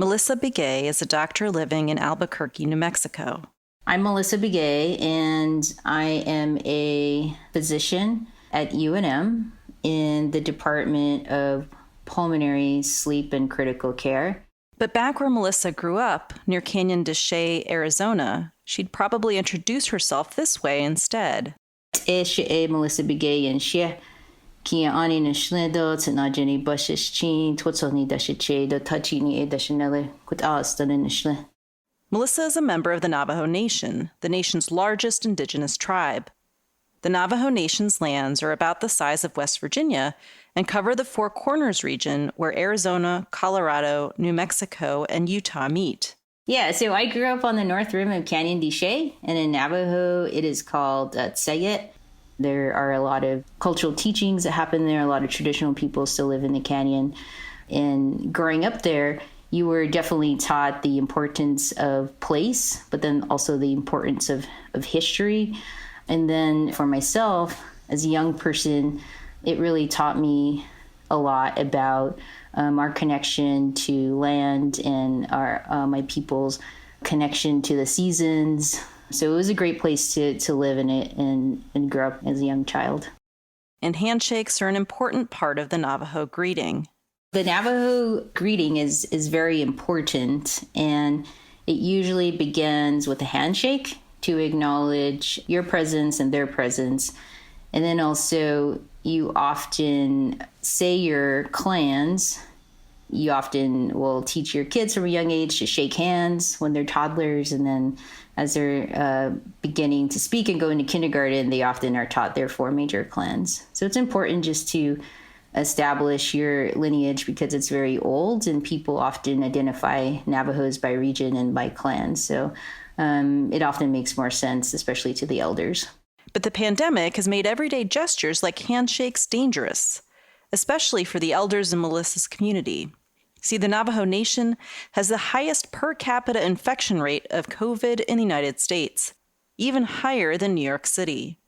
Melissa Begay is a doctor living in Albuquerque, New Mexico. I'm Melissa Begay, and I am a physician at UNM in the Department of Pulmonary, Sleep, and Critical Care. But back where Melissa grew up, near Canyon de Chelly, Arizona, she'd probably introduce herself this way instead. Melissa Begay and she. Melissa is a member of the Navajo Nation, the nation's largest indigenous tribe. The Navajo Nation's lands are about the size of West Virginia and cover the Four Corners region where Arizona, Colorado, New Mexico, and Utah meet. Yeah, so I grew up on the north rim of Canyon de Chelly, and in Navajo it is called Tsayet. There are a lot of cultural teachings that happen there. A lot of traditional people still live in the canyon. And growing up there, you were definitely taught the importance of place, but then also the importance of history. And then for myself, as a young person, it really taught me a lot about our connection to land and my people's connection to the seasons. So it was a great place to live in it and grow up as a young child. And handshakes are an important part of the Navajo greeting. The Navajo greeting is very important, and it usually begins with a handshake to acknowledge your presence and their presence. And then also you often say your clans. You often will teach your kids from a young age to shake hands when they're toddlers, and then as they're beginning to speak and go into kindergarten, they often are taught their four major clans. So it's important just to establish your lineage because it's very old, and people often identify Navajos by region and by clan. So it often makes more sense, especially to the elders. But the pandemic has made everyday gestures like handshakes dangerous, especially for the elders in Melissa's community. See, the Navajo Nation has the highest per capita infection rate of COVID in the United States, even higher than New York City.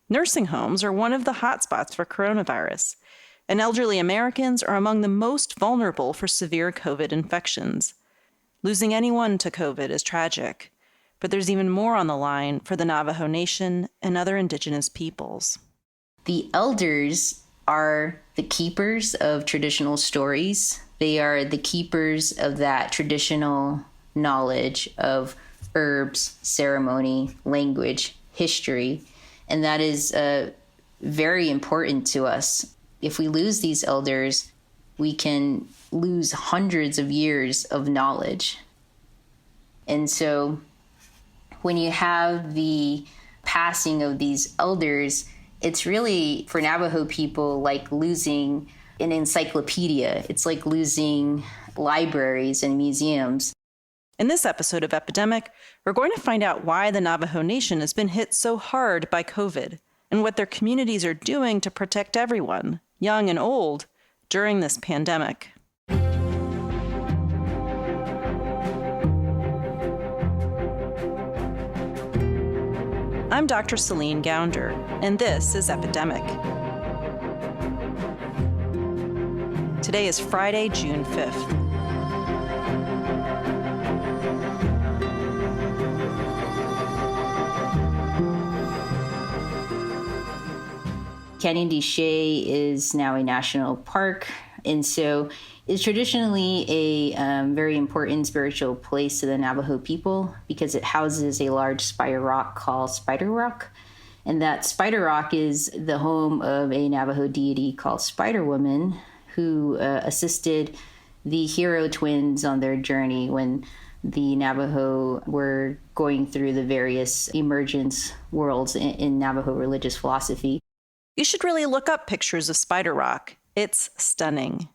Nursing homes are one of the hotspots for coronavirus, and elderly Americans are among the most vulnerable for severe COVID infections. Losing anyone to COVID is tragic, but there's even more on the line for the Navajo Nation and other indigenous peoples. The elders are the keepers of traditional stories. They are the keepers of that traditional knowledge of herbs, ceremony, language, history, and that is very important to us. If we lose these elders, we can lose hundreds of years of knowledge. And so when you have the passing of these elders, it's really, for Navajo people, like losing an encyclopedia. It's like losing libraries and museums. In this episode of Epidemic, we're going to find out why the Navajo Nation has been hit so hard by COVID and what their communities are doing to protect everyone, young and old, during this pandemic. I'm Dr. Celine Gounder, and this is Epidemic. Today is Friday, June 5th. Canyon de Chelly is now a national park, and so it's traditionally a very important spiritual place to the Navajo people because it houses a large spider rock called Spider Rock. And that Spider Rock is the home of a Navajo deity called Spider Woman, who assisted the hero twins on their journey when the Navajo were going through the various emergence worlds in Navajo religious philosophy. You should really look up pictures of Spider Rock. It's stunning.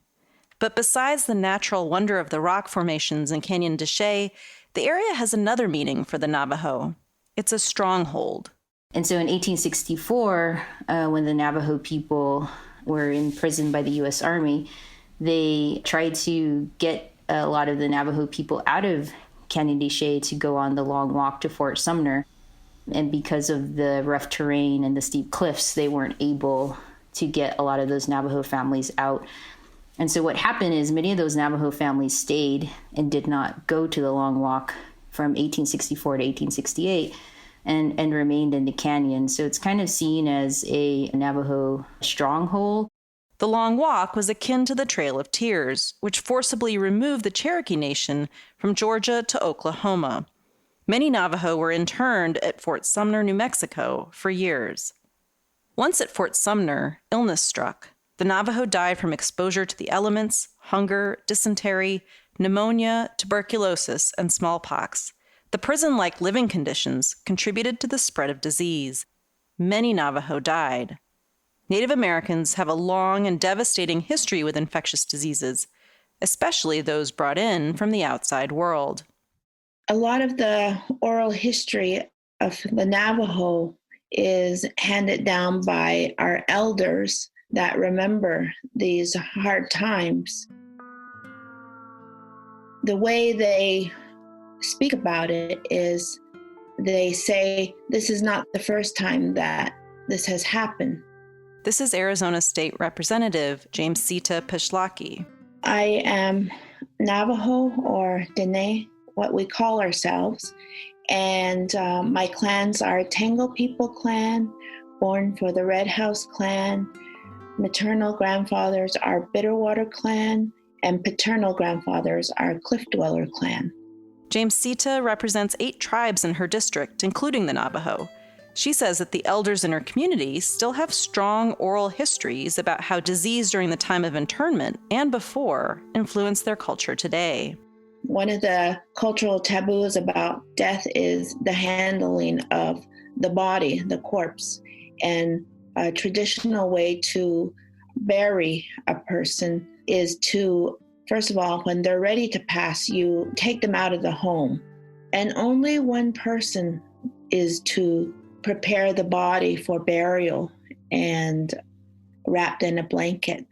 But besides the natural wonder of the rock formations in Canyon de Chelly, the area has another meaning for the Navajo. It's a stronghold. And so in 1864, when the Navajo people were imprisoned by the U.S. Army, they tried to get a lot of the Navajo people out of Canyon de Chelly to go on the long walk to Fort Sumner. And because of the rough terrain and the steep cliffs, they weren't able to get a lot of those Navajo families out. And so what happened is many of those Navajo families stayed and did not go to the Long Walk from 1864 to 1868 and remained in the canyon. So it's kind of seen as a Navajo stronghold. The Long Walk was akin to the Trail of Tears, which forcibly removed the Cherokee Nation from Georgia to Oklahoma. Many Navajo were interned at Fort Sumner, New Mexico, for years. Once at Fort Sumner, illness struck. The Navajo died from exposure to the elements, hunger, dysentery, pneumonia, tuberculosis, and smallpox. The prison-like living conditions contributed to the spread of disease. Many Navajo died. Native Americans have a long and devastating history with infectious diseases, especially those brought in from the outside world. A lot of the oral history of the Navajo is handed down by our elders that remember these hard times. The way they speak about it is they say, this is not the first time that this has happened. This is Arizona State Representative Jamescita Peshlakai. I am Navajo or Dene, what we call ourselves, and my clans are Tangle People Clan, born for the Red House Clan. Maternal grandfathers are Bitterwater Clan, and paternal grandfathers are Cliff Dweller Clan. Jamescita represents 8 tribes in her district, including the Navajo. She says that the elders in her community still have strong oral histories about how disease during the time of internment and before influenced their culture today. One of the cultural taboos about death is the handling of the body, the corpse. And a traditional way to bury a person is to, first of all, when they're ready to pass, you take them out of the home. And only one person is to prepare the body for burial and wrapped in a blanket.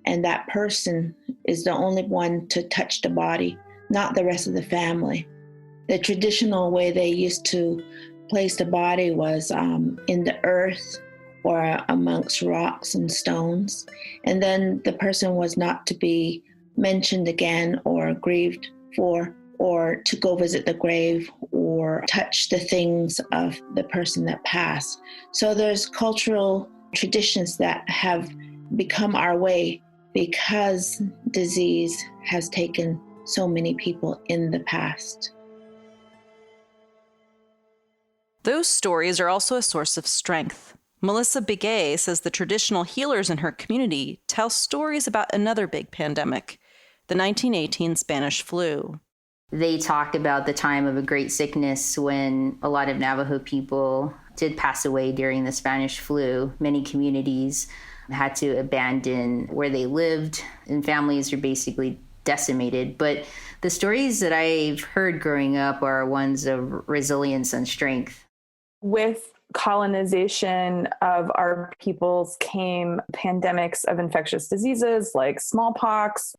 And that person is the only one to touch the body, not the rest of the family. The traditional way they used to place the body was in the earth or amongst rocks and stones. And then the person was not to be mentioned again or grieved for, or to go visit the grave or touch the things of the person that passed. So there's cultural traditions that have become our way because disease has taken so many people in the past. Those stories are also a source of strength. Melissa Begay says the traditional healers in her community tell stories about another big pandemic, the 1918 Spanish flu. They talked about the time of a great sickness when a lot of Navajo people did pass away during the Spanish flu. Many communities had to abandon where they lived, and families are basically decimated. But the stories that I've heard growing up are ones of resilience and strength. With colonization of our peoples came pandemics of infectious diseases like smallpox.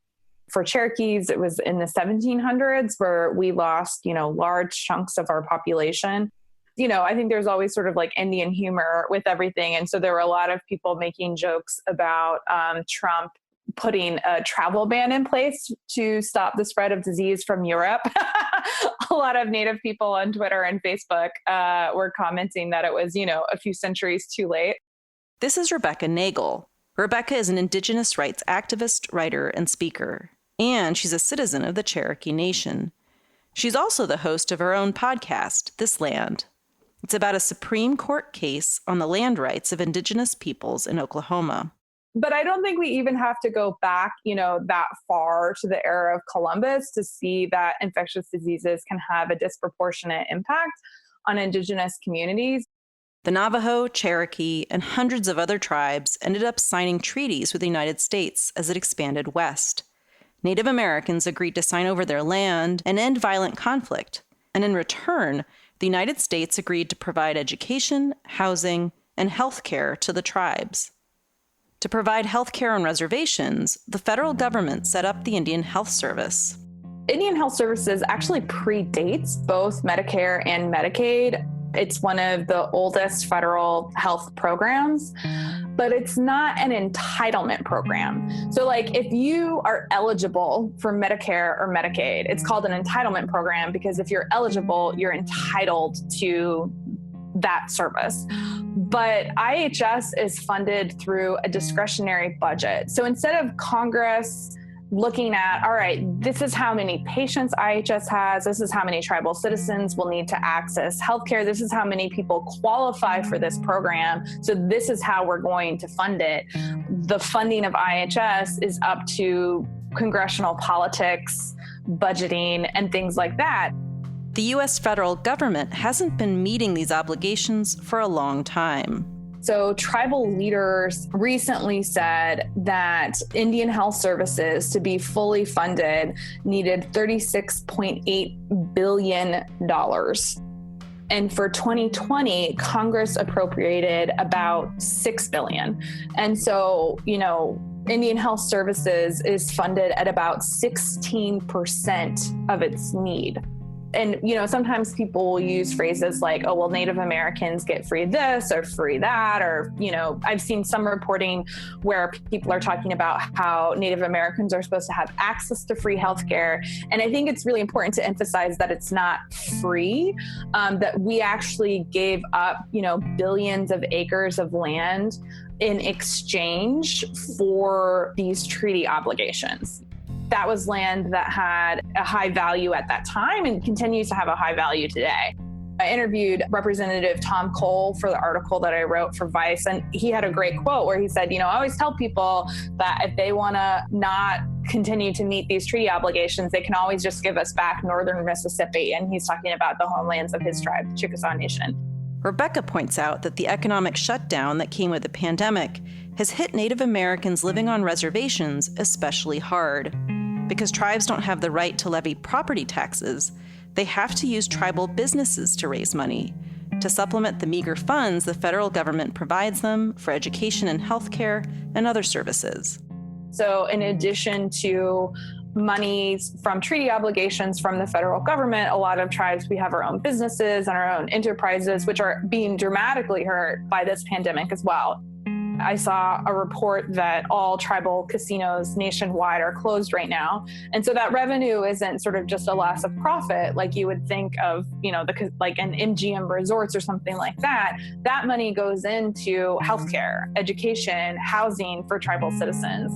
For Cherokees, it was in the 1700s where we lost, large chunks of our population. I think there's always sort of like Indian humor with everything. And so there were a lot of people making jokes about Trump putting a travel ban in place to stop the spread of disease from Europe. A lot of Native people on Twitter and Facebook were commenting that it was, a few centuries too late. This is Rebecca Nagle. Rebecca is an Indigenous rights activist, writer, and speaker, and she's a citizen of the Cherokee Nation. She's also the host of her own podcast, This Land. It's about a Supreme Court case on the land rights of Indigenous peoples in Oklahoma. But I don't think we even have to go back, that far to the era of Columbus to see that infectious diseases can have a disproportionate impact on Indigenous communities. The Navajo, Cherokee, and hundreds of other tribes ended up signing treaties with the United States as it expanded west. Native Americans agreed to sign over their land and end violent conflict. And in return, the United States agreed to provide education, housing, and health care to the tribes. To provide health care on reservations, the federal government set up the Indian Health Service. Indian Health Services actually predates both Medicare and Medicaid. It's one of the oldest federal health programs, but it's not an entitlement program. So like if you are eligible for Medicare or Medicaid, it's called an entitlement program because if you're eligible, you're entitled to that service. But IHS is funded through a discretionary budget. So instead of Congress looking at, all right, this is how many patients IHS has, this is how many tribal citizens will need to access healthcare, this is how many people qualify for this program, so this is how we're going to fund it. The funding of IHS is up to congressional politics, budgeting, and things like that. The U.S. federal government hasn't been meeting these obligations for a long time. So tribal leaders recently said that Indian Health Services, to be fully funded, needed $36.8 billion. And for 2020, Congress appropriated about $6 billion. And so, Indian Health Services is funded at about 16% of its need. And, sometimes people will use phrases like, oh, well, Native Americans get free this or free that, or, I've seen some reporting where people are talking about how Native Americans are supposed to have access to free healthcare. And I think it's really important to emphasize that it's not free, that we actually gave up, billions of acres of land in exchange for these treaty obligations. That was land that had a high value at that time and continues to have a high value today. I interviewed Representative Tom Cole for the article that I wrote for Vice, and he had a great quote where he said, I always tell people that if they want to not continue to meet these treaty obligations, they can always just give us back northern Mississippi. And he's talking about the homelands of his tribe, the Chickasaw Nation. Rebecca points out that the economic shutdown that came with the pandemic has hit Native Americans living on reservations especially hard. Because tribes don't have the right to levy property taxes, they have to use tribal businesses to raise money, to supplement the meager funds the federal government provides them for education and healthcare and other services. So in addition to monies from treaty obligations from the federal government, a lot of tribes, we have our own businesses and our own enterprises, which are being dramatically hurt by this pandemic as well. I saw a report that all tribal casinos nationwide are closed right now. And so that revenue isn't sort of just a loss of profit like you would think of, like an MGM Resorts or something like that. That money goes into healthcare, education, housing for tribal citizens.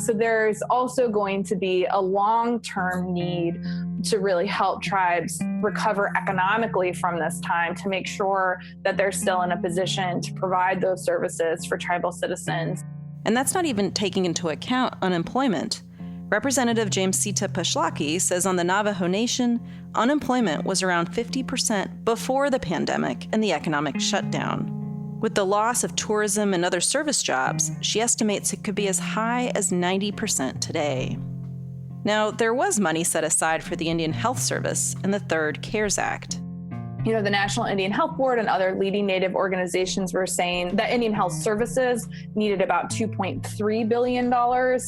So there's also going to be a long-term need to really help tribes recover economically from this time, to make sure that they're still in a position to provide those services for tribal citizens. And that's not even taking into account unemployment. Representative Jamescita Peshlakai says on the Navajo Nation, unemployment was around 50% before the pandemic and the economic shutdown. With the loss of tourism and other service jobs, she estimates it could be as high as 90% today. Now, there was money set aside for the Indian Health Service in the third CARES Act. The National Indian Health Board and other leading Native organizations were saying that Indian Health Services needed about $2.3 billion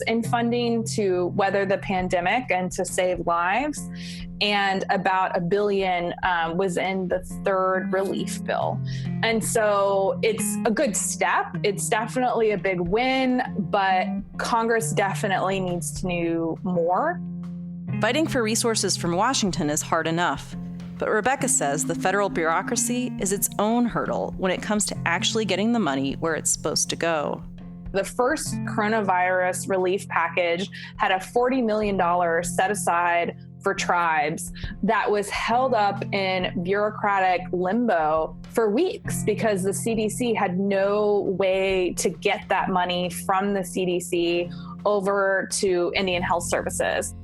in funding to weather the pandemic and to save lives. And about $1 billion was in the third relief bill. And so it's a good step. It's definitely a big win, but Congress definitely needs to do more. Fighting for resources from Washington is hard enough. But Rebecca says the federal bureaucracy is its own hurdle when it comes to actually getting the money where it's supposed to go. The first coronavirus relief package had a $40 million set aside for tribes that was held up in bureaucratic limbo for weeks because the CDC had no way to get that money from the CDC over to Indian Health Services.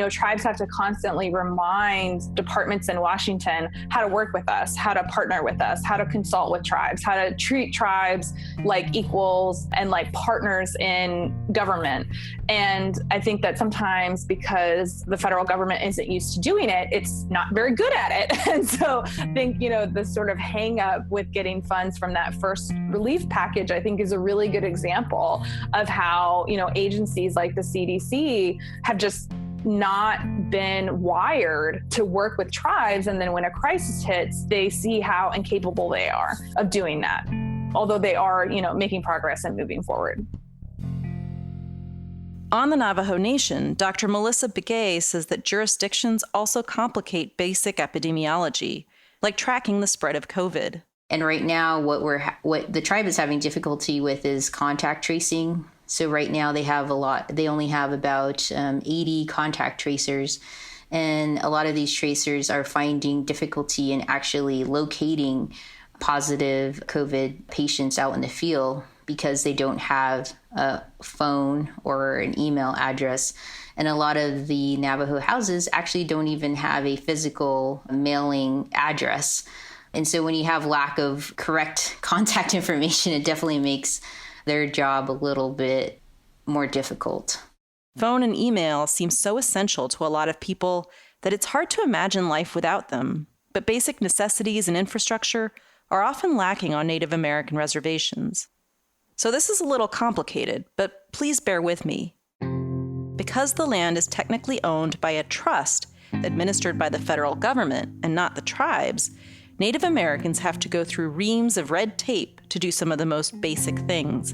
Tribes have to constantly remind departments in Washington how to work with us, how to partner with us, how to consult with tribes, how to treat tribes like equals and like partners in government. And I think that sometimes because the federal government isn't used to doing it, it's not very good at it. And so I think, the sort of hang up with getting funds from that first relief package, I think is a really good example of how, agencies like the CDC have just not been wired to work with tribes. And then when a crisis hits, they see how incapable they are of doing that, although they are, making progress and moving forward. On the Navajo Nation, Dr. Melissa Begay says that jurisdictions also complicate basic epidemiology, like tracking the spread of COVID. And right now, what the tribe is having difficulty with is contact tracing. So right now they only have about 80 contact tracers. And a lot of these tracers are finding difficulty in actually locating positive COVID patients out in the field because they don't have a phone or an email address. And a lot of the Navajo houses actually don't even have a physical mailing address. And so when you have lack of correct contact information, it definitely makes their job a little bit more difficult. Phone and email seem so essential to a lot of people that it's hard to imagine life without them. But basic necessities and infrastructure are often lacking on Native American reservations. So this is a little complicated, but please bear with me. Because the land is technically owned by a trust administered by the federal government and not the tribes, Native Americans have to go through reams of red tape to do some of the most basic things.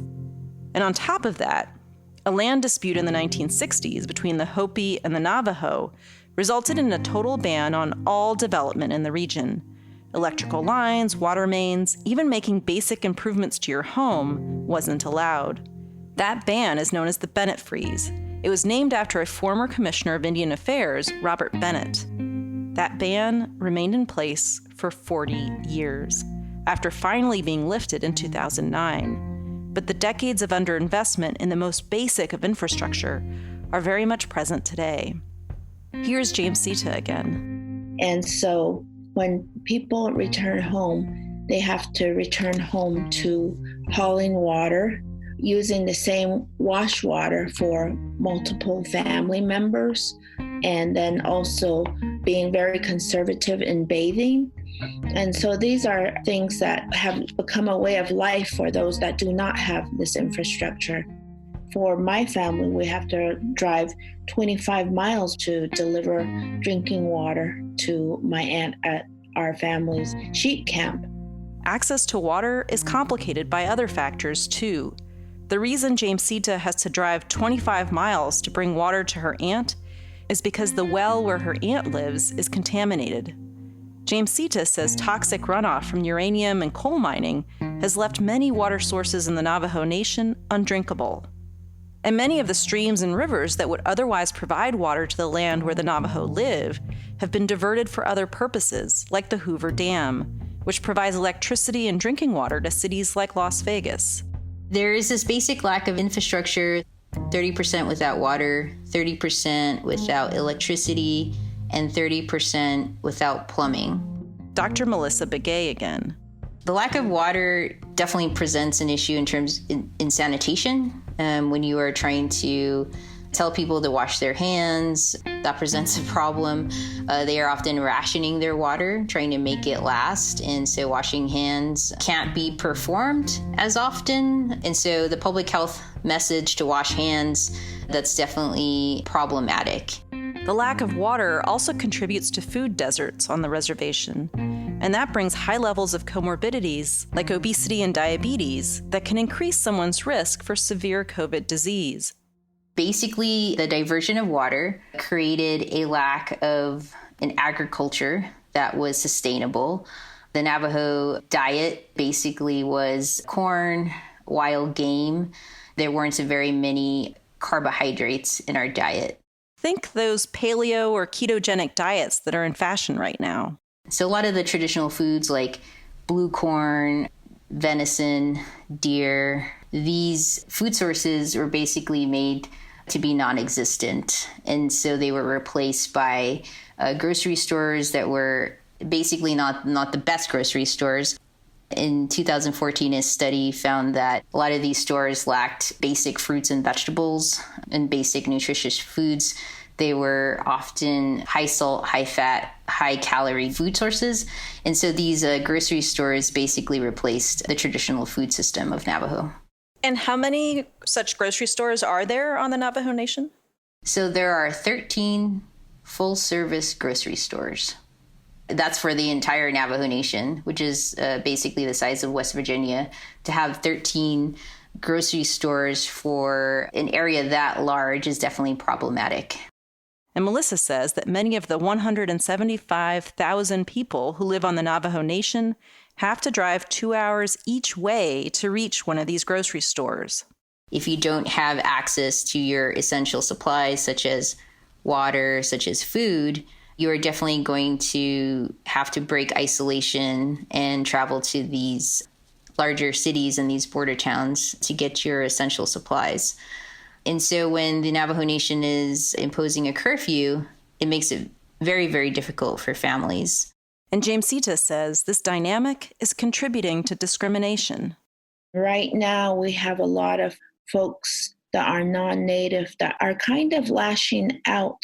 And on top of that, a land dispute in the 1960s between the Hopi and the Navajo resulted in a total ban on all development in the region. Electrical lines, water mains, even making basic improvements to your home wasn't allowed. That ban is known as the Bennett Freeze. It was named after a former Commissioner of Indian Affairs, Robert Bennett. That ban remained in place for 40 years, after finally being lifted in 2009. But the decades of underinvestment in the most basic of infrastructure are very much present today. Here's Jamescita again. And so when people return home, they have to return home to hauling water, using the same wash water for multiple family members, and then also being very conservative in bathing. And so these are things that have become a way of life for those that do not have this infrastructure. For my family, we have to drive 25 miles to deliver drinking water to my aunt at our family's sheep camp. Access to water is complicated by other factors, too. The reason Jamescita has to drive 25 miles to bring water to her aunt is because the well where her aunt lives is contaminated. Jamescita says toxic runoff from uranium and coal mining has left many water sources in the Navajo Nation undrinkable. And many of the streams and rivers that would otherwise provide water to the land where the Navajo live have been diverted for other purposes, like the Hoover Dam, which provides electricity and drinking water to cities like Las Vegas. There is this basic lack of infrastructure, 30% without water, 30% without electricity, and 30% without plumbing. Dr. Melissa Begay again. The lack of water definitely presents an issue in sanitation. When you are trying to tell people to wash their hands, that presents a problem. They are often rationing their water, trying to make it last. And so washing hands can't be performed as often. And so the public health message to wash hands, that's definitely problematic. The lack of water also contributes to food deserts on the reservation. And that brings high levels of comorbidities like obesity and diabetes that can increase someone's risk for severe COVID disease. Basically, the diversion of water created a lack of an agriculture that was sustainable. The Navajo diet basically was corn, wild game. There weren't so very many carbohydrates in our diet. Think those paleo or ketogenic diets that are in fashion right now. So a lot of the traditional foods like blue corn, venison, deer, these food sources were basically made to be non-existent. And so they were replaced by grocery stores that were basically not the best grocery stores. In 2014, a study found that a lot of these stores lacked basic fruits and vegetables and basic nutritious foods. They were often high salt, high fat, high calorie food sources. And so these grocery stores basically replaced the traditional food system of Navajo. And how many such grocery stores are there on the Navajo Nation? So there are 13 full-service grocery stores. That's for the entire Navajo Nation, which is basically the size of West Virginia. To have 13 grocery stores for an area that large is definitely problematic. And Melissa says that many of the 175,000 people who live on the Navajo Nation have to drive 2 hours each way to reach one of these grocery stores. If you don't have access to your essential supplies, such as water, such as food, you're definitely going to have to break isolation and travel to these larger cities and these border towns to get your essential supplies. And so when the Navajo Nation is imposing a curfew, it makes it very, very difficult for families. And Jamescita says this dynamic is contributing to discrimination. Right now, we have a lot of folks that are non-native that are kind of lashing out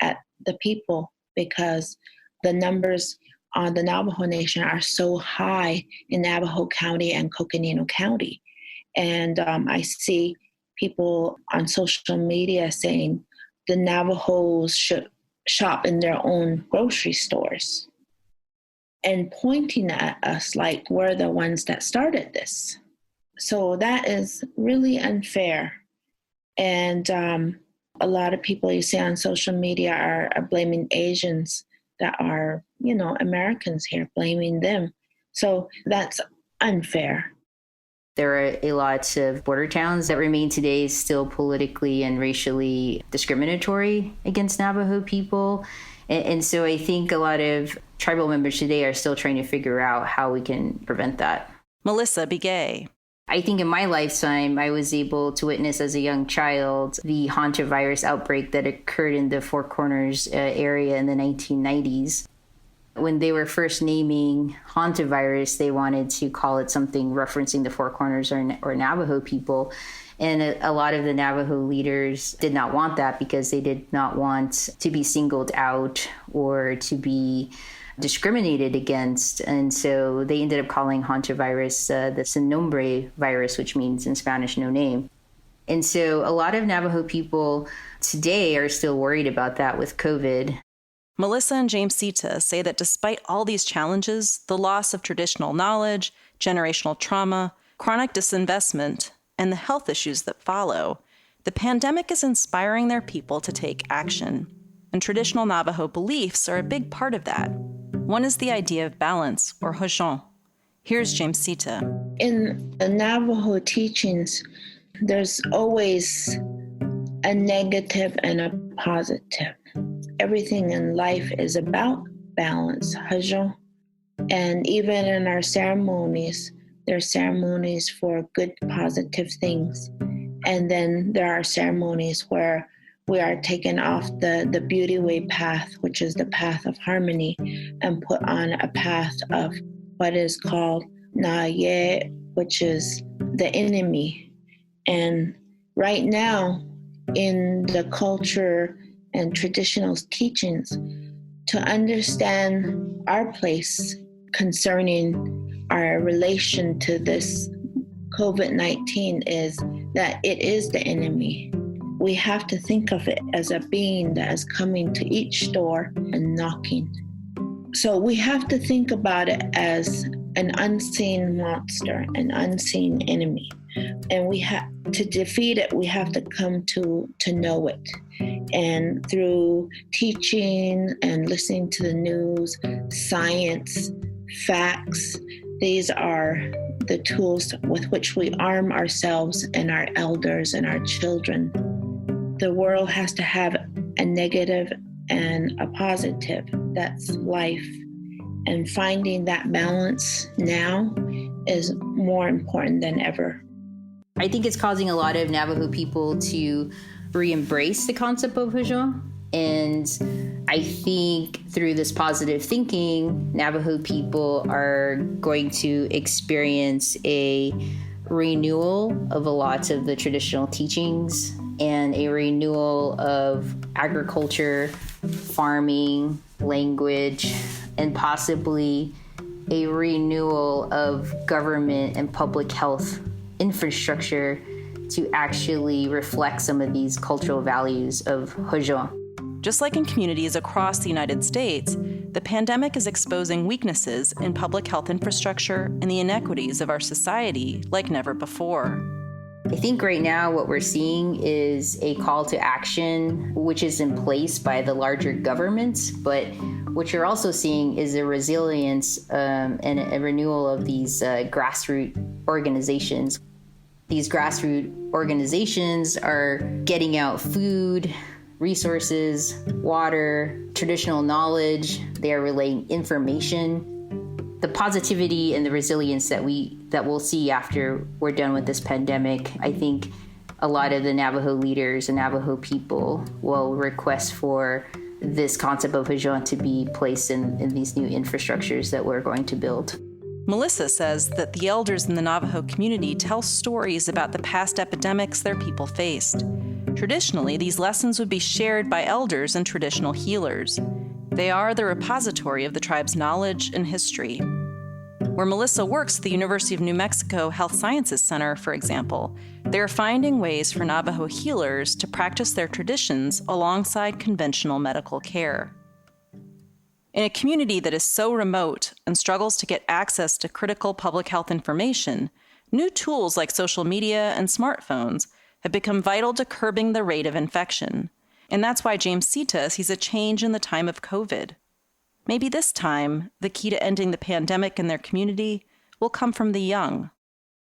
at the people because the numbers on the Navajo Nation are so high in Navajo County and Coconino County. And I see people on social media saying the Navajos should shop in their own grocery stores and pointing at us like we're the ones that started this. So that is really unfair. And a lot of people you see on social media are blaming Asians that are, Americans here, blaming them. So that's unfair. There are a lot of border towns that remain today still politically and racially discriminatory against Navajo people. And so I think a lot of tribal members today are still trying to figure out how we can prevent that. Melissa Begay. I think in my lifetime, I was able to witness as a young child the hantavirus outbreak that occurred in the Four Corners area in the 1990s. When they were first naming hantavirus, they wanted to call it something referencing the Four Corners or Navajo people. And a lot of the Navajo leaders did not want that because they did not want to be singled out or to be discriminated against. And so they ended up calling hantavirus the sin nombre virus, which means in Spanish, no name. And so a lot of Navajo people today are still worried about that with COVID. Melissa and Jamescita say that despite all these challenges, the loss of traditional knowledge, generational trauma, chronic disinvestment, and the health issues that follow, the pandemic is inspiring their people to take action. And traditional Navajo beliefs are a big part of that. One is the idea of balance, or hojong. Here's Jamescita. In the Navajo teachings, there's always a negative and a positive. Everything in life is about balance, hajong. And even in our ceremonies, there are ceremonies for good, positive things. And then there are ceremonies where we are taken off the beauty way path, which is the path of harmony, and put on a path of what is called na ye, which is the enemy. And right now, in the culture and traditional teachings, to understand our place concerning our relation to this COVID-19 is that it is the enemy. We have to think of it as a being that is coming to each door and knocking. So we have to think about it as an unseen monster, an unseen enemy. And we have to defeat it, we have to come to know it. And through teaching and listening to the news, science, facts, these are the tools with which we arm ourselves and our elders and our children. The world has to have a negative and a positive. That's life. And finding that balance now is more important than ever. I think it's causing a lot of Navajo people to re-embrace the concept of hojong. And I think through this positive thinking, Navajo people are going to experience a renewal of a lot of the traditional teachings and a renewal of agriculture, farming, language, and possibly a renewal of government and public health infrastructure to actually reflect some of these cultural values of Hojo. Just like in communities across the United States, the pandemic is exposing weaknesses in public health infrastructure and the inequities of our society like never before. I think right now what we're seeing is a call to action, which is in place by the larger governments, but what you're also seeing is a resilience and a renewal of these grassroots organizations. These grassroots organizations are getting out food, resources, water, traditional knowledge. They are relaying information. The positivity and the resilience that we'll see after we're done with this pandemic, I think a lot of the Navajo leaders and Navajo people will request for this concept of Hajon to be placed in these new infrastructures that we're going to build. Melissa says that the elders in the Navajo community tell stories about the past epidemics their people faced. Traditionally, these lessons would be shared by elders and traditional healers. They are the repository of the tribe's knowledge and history. Where Melissa works at the University of New Mexico Health Sciences Center, for example, they are finding ways for Navajo healers to practice their traditions alongside conventional medical care. In a community that is so remote and struggles to get access to critical public health information, new tools like social media and smartphones have become vital to curbing the rate of infection. And that's why Jamescita sees a change in the time of COVID. Maybe this time, the key to ending the pandemic in their community will come from the young.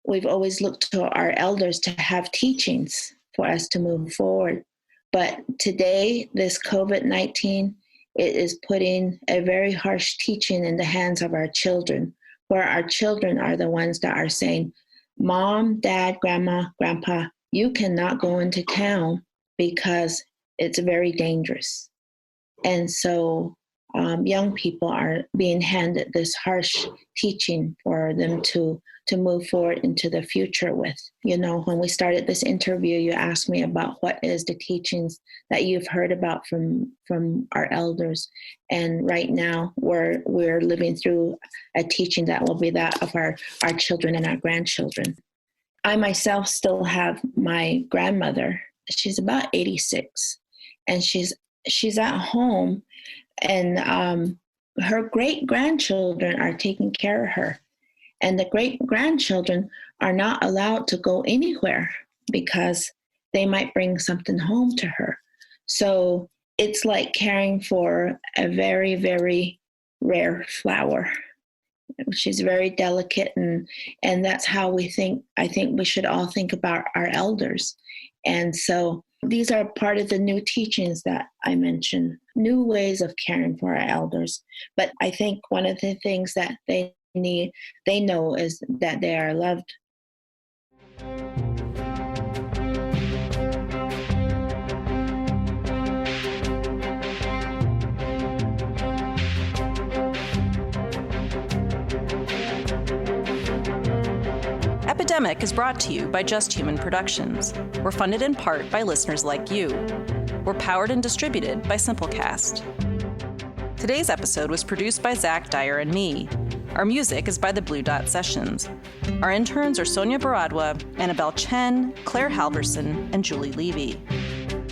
We've always looked to our elders to have teachings for us to move forward. But today, this COVID-19, it is putting a very harsh teaching in the hands of our children, where our children are the ones that are saying, Mom, Dad, Grandma, Grandpa, you cannot go into town because it's very dangerous. And so young people are being handed this harsh teaching for them to move forward into the future with. You know, when we started this interview, you asked me about what is the teachings that you've heard about from our elders. And right now we're living through a teaching that will be that of our children and our grandchildren. I myself still have my grandmother. She's about 86. And she's at home, and her great-grandchildren are taking care of her. And the great-grandchildren are not allowed to go anywhere because they might bring something home to her. So it's like caring for a very, very rare flower. She's very delicate, and that's how I think we should all think about our elders. And so these are part of the new teachings that I mentioned, new ways of caring for our elders. But I think one of the things that they know is that they are loved. Epidemic is brought to you by Just Human Productions. We're funded in part by listeners like you. We're powered and distributed by Simplecast. Today's episode was produced by Zach Dyer and me. Our music is by the Blue Dot Sessions. Our interns are Sonia Baradwa, Annabelle Chen, Claire Halverson, and Julie Levy.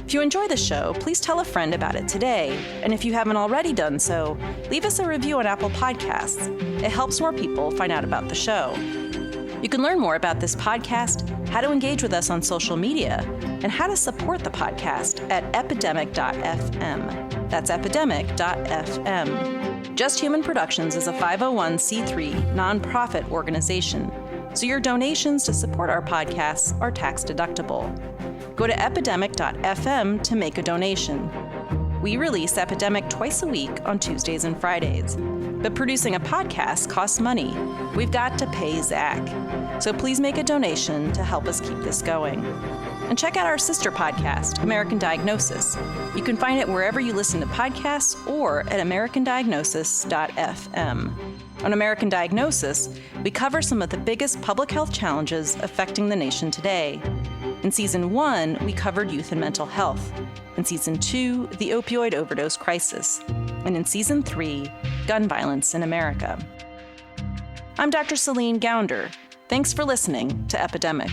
If you enjoy the show, please tell a friend about it today. And if you haven't already done so, leave us a review on Apple Podcasts. It helps more people find out about the show. You can learn more about this podcast, how to engage with us on social media, and how to support the podcast at epidemic.fm. That's epidemic.fm. Just Human Productions is a 501c3 nonprofit organization, so your donations to support our podcasts are tax deductible. Go to epidemic.fm to make a donation. We release Epidemic twice a week on Tuesdays and Fridays. But producing a podcast costs money. We've got to pay Zach. So please make a donation to help us keep this going. And check out our sister podcast, American Diagnosis. You can find it wherever you listen to podcasts or at americandiagnosis.fm. On American Diagnosis, we cover some of the biggest public health challenges affecting the nation today. In Season 1, we covered youth and mental health. In Season 2, the opioid overdose crisis. And in Season 3, gun violence in America. I'm Dr. Celine Gounder. Thanks for listening to Epidemic.